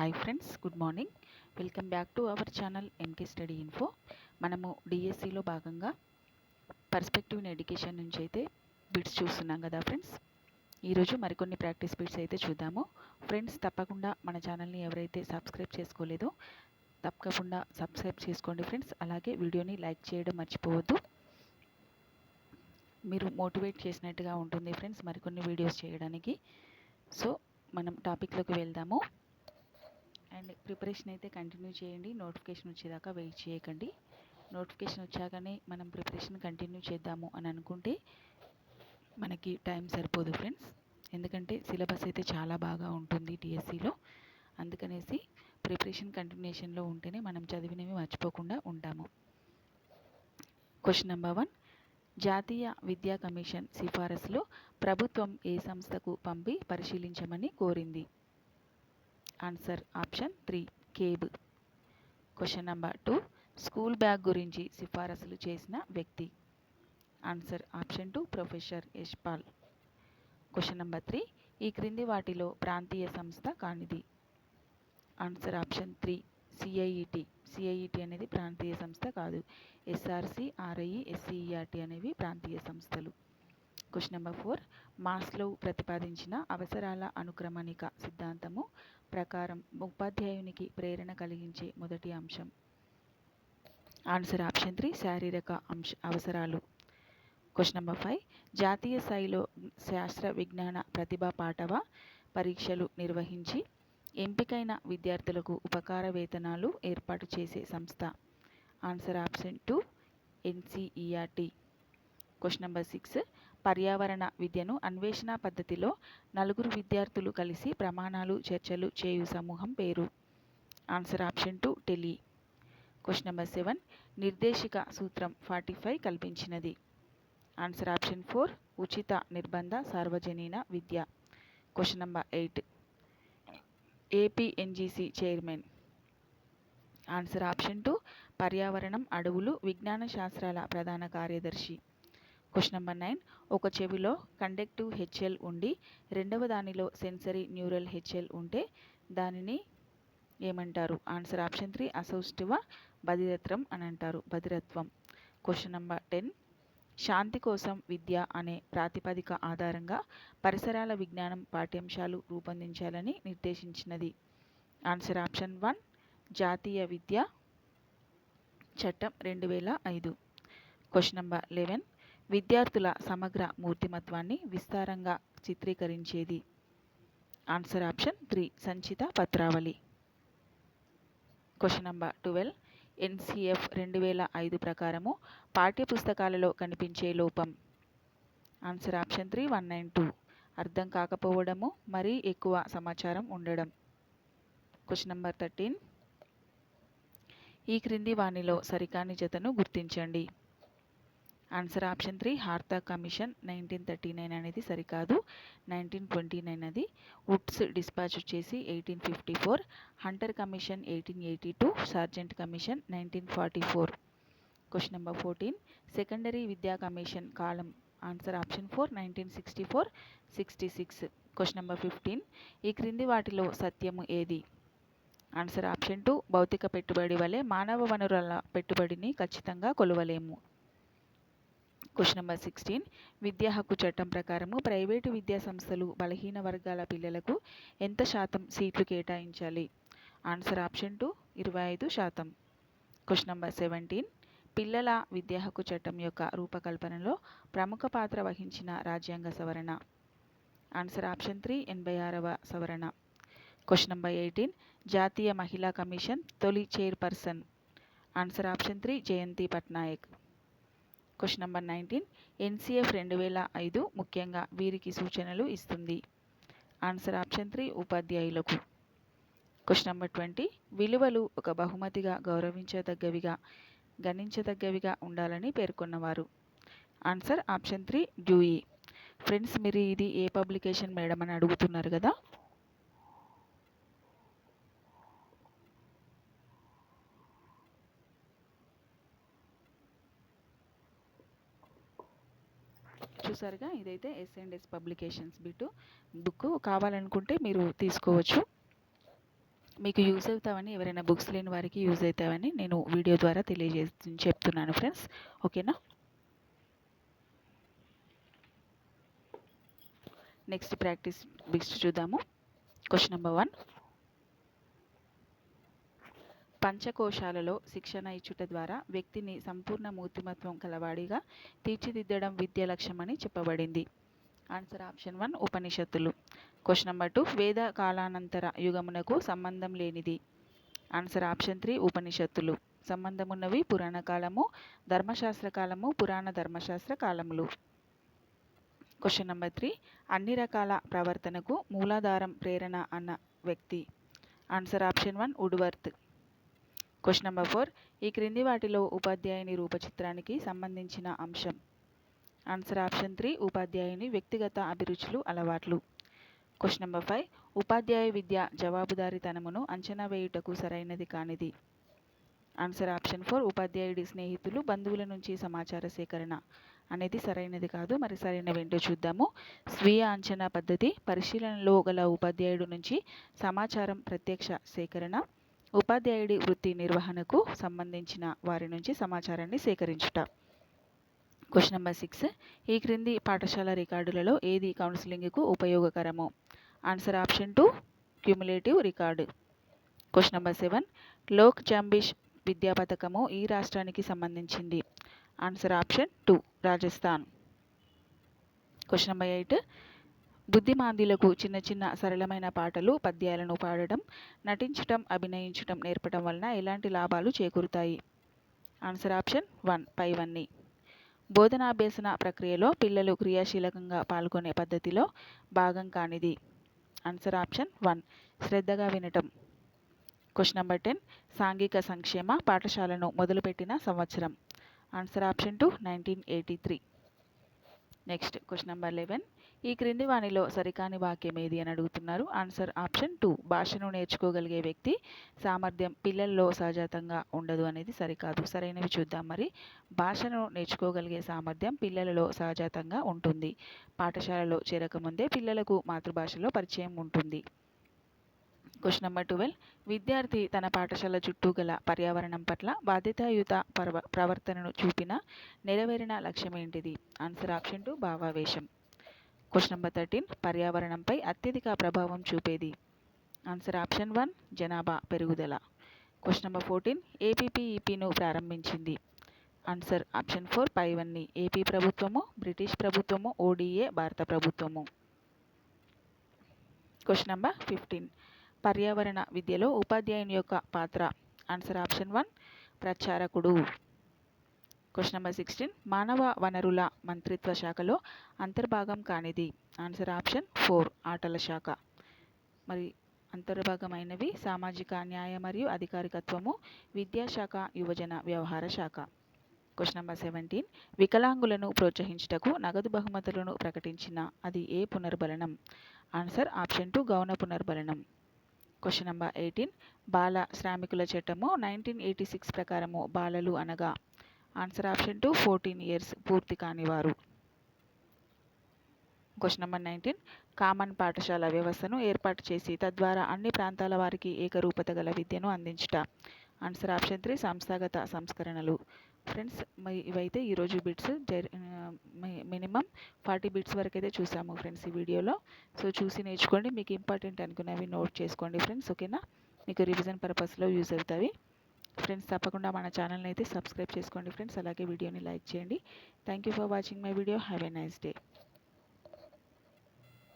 Hi friends, good morning. Welcome back to our channel MK study info. మనము డిఎస్సిలో భాగంగా perspective in education నుంచి అయితే బిట్స్ చూస్తున్నాం కదా ఫ్రెండ్స్. ఈరోజు మరికొన్ని ప్రాక్టీస్ బిట్స్ అయితే చూద్దాము. ఫ్రెండ్స్, తప్పకుండా మన ఛానల్ని ఎవరైతే సబ్స్క్రైబ్ చేసుకోలేదో తప్పకుండా సబ్స్క్రైబ్ చేసుకోండి ఫ్రెండ్స్. అలాగే వీడియోని లైక్ చేయడం మర్చిపోవద్దు. మీరు మోటివేట్ చేసినట్టుగా ఉంటుంది ఫ్రెండ్స్ మరికొన్ని వీడియోస్ చేయడానికి. సో మనం టాపిక్లోకి వెళ్దాము. అండ్ ప్రిపరేషన్ అయితే కంటిన్యూ చేయండి. నోటిఫికేషన్ వచ్చేదాకా వెయిట్ చేయకండి. నోటిఫికేషన్ వచ్చాకనే మనం ప్రిపరేషన్ కంటిన్యూ చేద్దాము అని అనుకుంటే మనకి టైం సరిపోదు ఫ్రెండ్స్. ఎందుకంటే సిలబస్ అయితే చాలా బాగా ఉంటుంది డిఎస్సిలో. అందుకనేసి ప్రిపరేషన్ కంటిన్యూషన్లో ఉంటేనే మనం చదివినవి మర్చిపోకుండా ఉంటాము. Question number 1. జాతీయ విద్యా కమిషన్ సిఫారసులో ప్రభుత్వం ఏ సంస్థకు పంపి పరిశీలించమని కోరింది? Answer option 3, cab. Question number 2. School bag గురించి సిఫారసులు చేసిన వ్యక్తి? Answer option 2, professor Yashpal. Question number 3. ఈ క్రింది వాటిలో ప్రాంతీయ సంస్థ కానిది? Answer option 3, CIET. సిఐఈటి అనేది ప్రాంతీయ సంస్థ కాదు. ఎస్ఆర్సి, ఆర్ఐఈ, ఎస్సిఈఆర్టి అనేవి ప్రాంతీయ సంస్థలు. Question number 4. మాస్లో ప్రతిపాదించిన అవసరాల అనుక్రమణిక సిద్ధాంతము ప్రకారం ఉపాధ్యాయునికి ప్రేరణ కలిగించే మొదటి అంశం? ఆన్సర్ ఆప్షన్ 3, శారీరక అవసరాలు. Question number 5. జాతీయ స్థాయిలో శాస్త్ర విజ్ఞాన ప్రతిభా పాటవ పరీక్షలు నిర్వహించి ఎంపికైన విద్యార్థులకు ఉపకార వేతనాలు ఏర్పాటు చేసే సంస్థ? Answer option 2, NCERT. Question number 6. పర్యావరణ విద్యను అన్వేషణ పద్ధతిలో నలుగురు విద్యార్థులు కలిసి ప్రమాణాలు చర్చలు చేయు సమూహం పేరు? ఆన్సర్ ఆప్షన్ 2, టెలి. Question number 7. నిర్దేశిక సూత్రం 45 కల్పించినది? ఆన్సర్ ఆప్షన్ 4, ఉచిత నిర్బంధ సార్వజనీన విద్య. Question number 8. APNGC chairman? Answer option 2, పర్యావరణం, అడవులు, విజ్ఞాన శాస్త్రాల ప్రధాన కార్యదర్శి. Question number 9. ఒక చెవిలో కండక్టివ్ హెచ్ఎల్ ఉండి రెండవ దానిలో సెన్సరీ న్యూరల్ హెచ్ఎల్ ఉంటే దానిని ఏమంటారు? ఆన్సర్ ఆప్షన్ 3, అసౌష్ఠవ బధిరత్వం అని అంటారు. బధిరత్వం. Question number 10. శాంతి కోసం విద్య అనే ప్రాతిపదిక ఆధారంగా పరిసరాల విజ్ఞానం పాఠ్యాంశాలు రూపొందించాలని నిర్దేశించినది? ఆన్సర్ ఆప్షన్ 1, జాతీయ విద్యా చట్టం 2005. Question number 11. విద్యార్థుల సమగ్ర మూర్తిమత్వాన్ని విస్తారంగా చిత్రీకరించేది? ఆన్సర్ ఆప్షన్ 3, సంచిత పత్రావళి. Question number 12. ఎన్సిఎఫ్ 2005 ప్రకారము పాఠ్యపుస్తకాలలో కనిపించే లోపం? Answer option 3, 192. అర్థం కాకపోవడము, మరీ ఎక్కువ సమాచారం ఉండడం. Question number 13. ఈ క్రింది వానిలో సరికాని జతను గుర్తించండి? ఆన్సర్ ఆప్షన్ 3, హార్తా కమిషన్ 1939 అనేది సరికాదు. 1929 అది. వుడ్స్ డిస్పాచ్ వచ్చేసి 1854. Hunter commission 1882. Sargent commission 1944. Question number 14. Secondary విద్యా కమిషన్ కాలం? Answer option 4, 1964, 66. Question number 15. ఈ క్రింది వాటిలో సత్యము ఏది? ఆన్సర్ ఆప్షన్ 2, భౌతిక పెట్టుబడి వలె మానవ వనరుల పెట్టుబడిని ఖచ్చితంగా కొలవలేము. Question number 16. విద్యా హక్కు చట్టం ప్రకారము ప్రైవేటు విద్యా సంస్థలు బలహీన వర్గాల పిల్లలకు ఎంత శాతం సీట్లు కేటాయించాలి? Answer option 2, 25%. Question number 17. పిల్లల విద్యా హక్కు చట్టం యొక్క రూపకల్పనలో ప్రముఖ పాత్ర వహించిన రాజ్యాంగ సవరణ? ఆన్సర్ ఆప్షన్ 3, 86వ సవరణ. Question number 18. జాతీయ మహిళా కమిషన్ తొలి chairperson? Answer option 3, Jayanthi Patnaik. Question number 19. NCF 2005 ముఖ్యంగా వీరికి సూచనలు ఇస్తుంది? ఆన్సర్ ఆప్షన్ 3, ఉపాధ్యాయులకు. Question number 20. విలువలు ఒక బహుమతిగా గౌరవించదగ్గవిగా గణించదగ్గవిగా ఉండాలని పేర్కొన్నవారు? Answer option 3, Dewey. ఫ్రెండ్స్, మీరు ఇది ఏ పబ్లికేషన్ మేడం అని అడుగుతున్నారు కదా. చూసారుగా, ఇదైతే S&S పబ్లికేషన్స్ బుక్. కావాలనుకుంటే మీరు తీసుకోవచ్చు. మీకు యూజ్ అవుతావని, ఎవరైనా బుక్స్ లేని వారికి యూజ్ అవుతావని నేను వీడియో ద్వారా చెప్తున్నాను ఫ్రెండ్స్. ఓకేనా. నెక్స్ట్ ప్రాక్టీస్ బిట్స్ చూద్దాము. Question number 1. పంచకోశాలలో శిక్షణ ఇచ్చుట ద్వారా వ్యక్తిని సంపూర్ణ మూర్తిమత్వం కలవాడిగా తీర్చిదిద్దడం విద్య లక్ష్యమని చెప్పబడింది. ఆన్సర్ ఆప్షన్ 1 ఉపనిషత్తులు. Question number 2. వేద కాలానంతర యుగమునకు సంబంధం లేనిది. ఆన్సర్ ఆప్షన్ 3 ఉపనిషత్తులు. సంబంధమున్నవి పురాణ కాలము, ధర్మశాస్త్ర కాలము, పురాణ ధర్మశాస్త్ర కాలములు. Question number 3. అన్ని రకాల ప్రవర్తనకు మూలాధారం ప్రేరణ అన్న వ్యక్తి. Answer option 1 Woodworth. Question number 4. ఈ క్రింది వాటిలో ఉపాధ్యాయుని రూపచిత్రానికి సంబంధించిన అంశం. ఆన్సర్ ఆప్షన్ 3 ఉపాధ్యాయుని వ్యక్తిగత అభిరుచులు, అలవాట్లు. Question number 5. ఉపాధ్యాయ విద్య జవాబుదారీతనమును అంచనా వేయుటకు సరైనది కానిది. ఆన్సర్ ఆప్షన్ 4 ఉపాధ్యాయుడి స్నేహితులు, బంధువుల నుంచి సమాచార సేకరణ అనేది సరైనది కాదు. మరి సరైనవేంటో చూద్దాము. స్వీయ అంచనా పద్ధతి, పరిశీలనలో గల ఉపాధ్యాయుడు నుంచి సమాచారం ప్రత్యక్ష సేకరణ, ఉపాధ్యాయుడి వృత్తి నిర్వహణకు సంబంధించిన వారి నుంచి సమాచారాన్ని సేకరించుట. Question number 6. ఈ క్రింది పాఠశాల రికార్డులలో ఏది కౌన్సిలింగ్కు ఉపయోగకరము. Answer option 2 cumulative record. Question number 7. Lok Jumbish విద్యా పథకము ఈ రాష్ట్రానికి సంబంధించింది. Answer option 2 Rajasthan. Question number 8. బుద్ధిమాంద్యులకు చిన్న చిన్న సరళమైన పాటలు, పద్యాలను పాడడం, నటించటం, అభినయించటం నేర్పడం వలన ఎలాంటి లాభాలు చేకూరుతాయి. ఆన్సర్ ఆప్షన్ 1 పైవన్నీ. బోధనాభ్యసన ప్రక్రియలో పిల్లలు క్రియాశీలకంగా పాల్గొనే పద్ధతిలో భాగం కానిది. ఆన్సర్ ఆప్షన్ 1 శ్రద్ధగా వినటం. Question number 10. సాంఘిక సంక్షేమ పాఠశాలను మొదలుపెట్టిన సంవత్సరం. Answer option 2 1983. Next question number 11. ఈ క్రింది వానిలో సరికాని వాక్యం ఏది అని అడుగుతున్నారు. ఆన్సర్ ఆప్షన్ 2 భాషను నేర్చుకోగలిగే వ్యక్తి సామర్థ్యం పిల్లల్లో సహజాతంగా ఉండదు అనేది సరికాదు. సరైనవి చూద్దాం. మరి భాషను నేర్చుకోగలిగే సామర్థ్యం పిల్లలలో సహజాతంగా ఉంటుంది. పాఠశాలలో చేరకముందే పిల్లలకు మాతృభాషలో పరిచయం ఉంటుంది. Question number 12. విద్యార్థి తన పాఠశాల చుట్టూ గల పర్యావరణం పట్ల బాధ్యతాయుత ప్రవర్తనను చూపిన నెరవేరిన లక్ష్యం ఏంటిది. ఆన్సర్ ఆప్షన్ 2 భావావేశం. Question number 13. పర్యావరణంపై అత్యధిక ప్రభావం చూపేది. ఆన్సర్ ఆప్షన్ 1 జనాభా పెరుగుదల. Question number 14. ఏపీపీఈపీను ప్రారంభించింది. ఆన్సర్ ఆప్షన్ 4 పైవన్నీ. ఏపీ ప్రభుత్వము, బ్రిటిష్ ప్రభుత్వము, ఓడిఏ భారత ప్రభుత్వము. Question number 15. పర్యావరణ విద్యలో ఉపాధ్యాయుని యొక్క పాత్ర. ఆన్సర్ ఆప్షన్ 1 ప్రచారకుడు. Question number 16. మానవ వనరుల మంత్రిత్వ శాఖలో అంతర్భాగం కానిది. ఆన్సర్ ఆప్షన్ 4 ఆటల శాఖ. మరి అంతర్భాగమైనవి సామాజిక న్యాయ మరియు అధికారికత్వము, విద్యాశాఖ, యువజన వ్యవహార శాఖ. Question number 17. వికలాంగులను ప్రోత్సహించుటకు నగదు బహుమతులను ప్రకటించిన అది ఏ పునర్బలనం. ఆన్సర్ ఆప్షన్ 2 గౌణ పునర్బలనం. Question number 18. బాల శ్రామికుల చట్టము 1986 ప్రకారము బాలలు అనగా. ఆన్సర్ ఆప్షన్ 2 14 years పూర్తి కానివారు. Question number 19. కామన్ పాఠశాల వ్యవస్థను ఏర్పాటు చేసి తద్వారా అన్ని ప్రాంతాల వారికి ఏకరూపత గల విద్యను అందించుట. ఆన్సర్ ఆప్షన్ 3 సంస్థాగత సంస్కరణలు. ఫ్రెండ్స్, ఇవైతే ఈరోజు బిట్స్ మినిమం 40 బిట్స్ వరకు అయితే చూసాము ఫ్రెండ్స్ ఈ వీడియోలో. సో చూసి నేర్చుకోండి. మీకు ఇంపార్టెంట్ అనుకున్నవి నోట్ చేసుకోండి ఫ్రెండ్స్. ఓకేనా. మీకు రివిజన్ పర్పస్లో యూజ్ అవుతాయి ఫ్రెండ్స్. తప్పకుండా మన ఛానల్ని అయితే సబ్స్క్రైబ్ చేసుకోండి ఫ్రెండ్స్. అలాగే వీడియోని లైక్ చేయండి. Thank you for watching my video. Have a nice day.